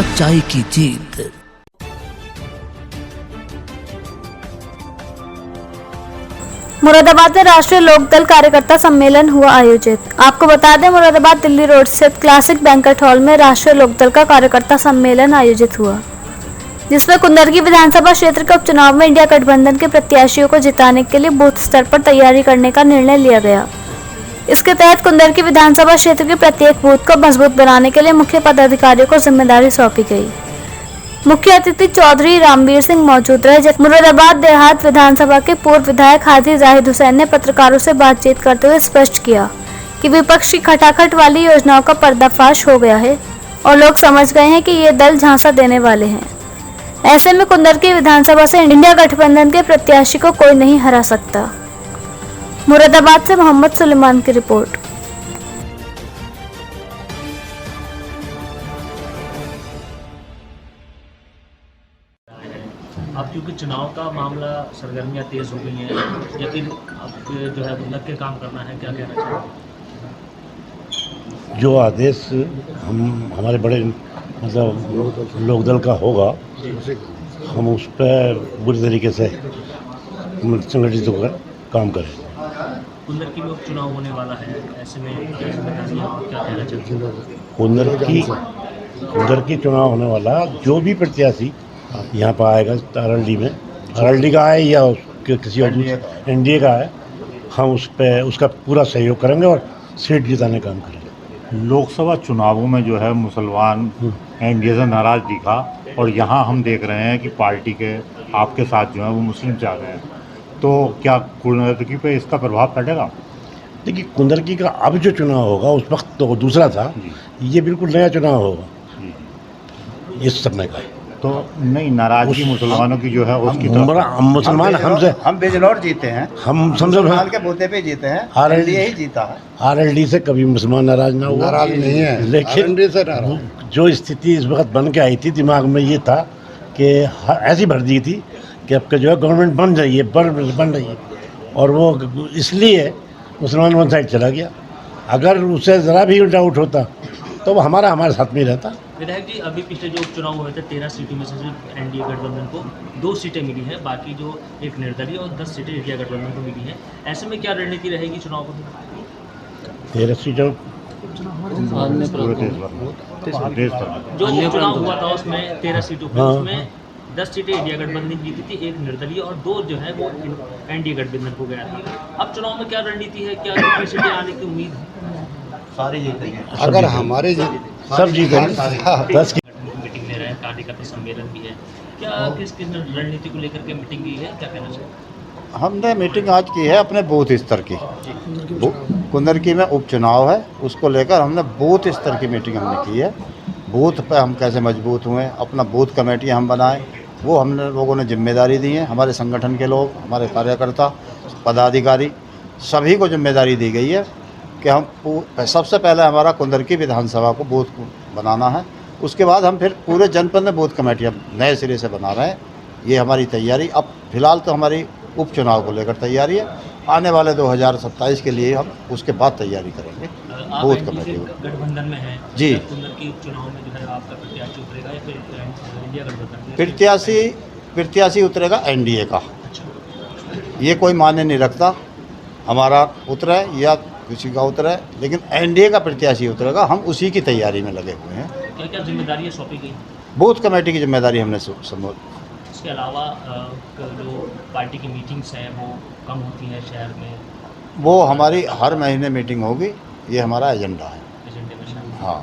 सच्चाई की जीत। मुरादाबाद में राष्ट्रीय लोकदल कार्यकर्ता सम्मेलन हुआ आयोजित। आपको बता दें, मुरादाबाद दिल्ली रोड स्थित क्लासिक बैंक्वेट हॉल में राष्ट्रीय लोकदल का कार्यकर्ता सम्मेलन आयोजित हुआ, जिसमें कुंदरकी विधानसभा क्षेत्र के उपचुनाव में इंडिया गठबंधन के प्रत्याशियों को जिताने के लिए बूथ स्तर पर तैयारी करने का निर्णय लिया गया। इसके तहत कुंदरकी विधानसभा क्षेत्र के प्रत्येक बूथ को मजबूत बनाने के लिए मुख्य पदाधिकारियों को जिम्मेदारी सौंपी गई। मुख्य अतिथि चौधरी रामवीर सिंह मौजूद रहे। मुरादाबाद देहात विधानसभा के पूर्व विधायक हाजी जाहिद हुसैन ने पत्रकारों से बातचीत करते हुए स्पष्ट किया कि विपक्ष की खटाखट वाली योजनाओं का पर्दाफाश हो गया है और लोग समझ गए हैं कि ये दल झांसा देने वाले हैं। ऐसे में कुंदरकी विधानसभा से इंडिया गठबंधन के प्रत्याशी को कोई नहीं हरा सकता। मुरादाबाद से मोहम्मद सुलेमान की रिपोर्ट। अब क्योंकि चुनाव का मामला सरगर्मियां तेज हो गई हैं, लेकिन अब जो है लग के काम करना है, क्या कहना चाहिए? जो आदेश हमारे बड़े मतलब लोकदल का होगा, हम उस पर बुरी तरीके से संगठित होकर काम करें। कुंदरकी में उपचुनाव होने वाला है, ऐसे में क्या जिम्मेदारियां और क्या कहना चाहते हैं? कुंदरकी चुनाव होने वाला, जो भी प्रत्याशी यहाँ पर आएगा आरएलडी में, आरएलडी का आए या किसी और एनडीए का आए, हम उस पर उसका पूरा सहयोग करेंगे और सीट जिताने का काम करेंगे। लोकसभा चुनावों में जो है मुसलमान एनडीए से नाराज दिखा और यहाँ हम देख रहे हैं कि पार्टी के आपके साथ जो है वो मुस्लिम से आ गए हैं, तो क्या कुंदरकी पे इसका प्रभाव पड़ेगा? देखिए, कुंदरकी का अब जो चुनाव होगा उस वक्त तो दूसरा था, ये बिल्कुल नया चुनाव होगा इस समय का। तो नहीं, नाराजगी मुसलमानों की जो है उसकी मुसलमान हम बेजलौर जीते हैं, हम समझो के बूथे पे जीते हैं, आरएलडी ही जीता है। आरएलडी से कभी मुसलमान नाराज ना हुआ, नाराज नहीं है, लेकिन जो स्थिति इस वक्त बन के आई थी, दिमाग में ये था कि ऐसी भर दी थी कि अब जो है गवर्नमेंट बन रही है, बन रही है, और वो इसलिए मुसलमान वन साइड चला गया। अगर उसे ज़रा भी डाउट होता तो वो हमारे साथ में ही रहता। विधायक जी, अभी पिछले जो उपचुनाव हुए थे 13 सीटों में से सिर्फ एनडीए गठबंधन को 2 सीटें मिली हैं, बाकी जो एक निर्दलीय और 10 सीटें इंडिया गठबंधन को मिली हैं। ऐसे में क्या रणनीति रहेगी चुनाव को? 13 सीटों जो उपचुनाव हुआ था उसमें 13 सीटों पर, उसमें 10 सीटें इंडिया गठबंधन जीती थी, एक निर्दलीय और 2 जो है वो एनडीए गठबंधन को गया था। अब चुनाव में क्या रणनीति है, क्या कितनी सीटें आने की उम्मीद है? सारी जीतेंगे अगर हमारे सब जीतेंगे। 10 की मीटिंग ले रहे हैं, कार्यकर्ता सम्मेलन भी है, क्या किस रणनीति को लेकर के मीटिंग की है, क्या कहना चाहिए? हमने मीटिंग आज की है अपने बूथ स्तर की। कुंदरकी में उपचुनाव है, उसको लेकर हमने बूथ स्तर की मीटिंग हमने की है। बूथ पे हम कैसे मजबूत हुए, अपना बूथ कमेटी हम बनाएं, वो हमने लोगों ने जिम्मेदारी दी है। हमारे संगठन के लोग, हमारे कार्यकर्ता, पदाधिकारी, सभी को जिम्मेदारी दी गई है कि हम सबसे पहले हमारा कुंदरकी विधानसभा को बूथ बनाना है, उसके बाद हम फिर पूरे जनपद में बूथ कमेटियाँ नए सिरे से बना रहे हैं। ये हमारी तैयारी, अब फिलहाल तो हमारी उपचुनाव को लेकर तैयारी है। आने वाले 2027 के लिए हम उसके बाद तैयारी करेंगे बूथ कमेटी गठबंधन में है जी। कुंदरकी उपचुनाव में जो है आपका प्रत्याशी उतरेगा या फिर इंडिया गठबंधन? प्रत्याशी उतरेगा एनडीए का। ये कोई मायने नहीं रखता हमारा उतरे या किसी का उतरे, लेकिन एनडीए का प्रत्याशी उतरेगा। हम उसी की तैयारी में लगे हुए हैं। क्या क्या जिम्मेदारियाँ सौंपी गई? बूथ कमेटी की जिम्मेदारी हमने इसके अलावा जो पार्टी की मीटिंग्स हैं वो कम होती हैं शहर में, वो हमारी हर महीने मीटिंग होगी, ये हमारा एजेंडा है। एजेंडे में शामिल। हाँ।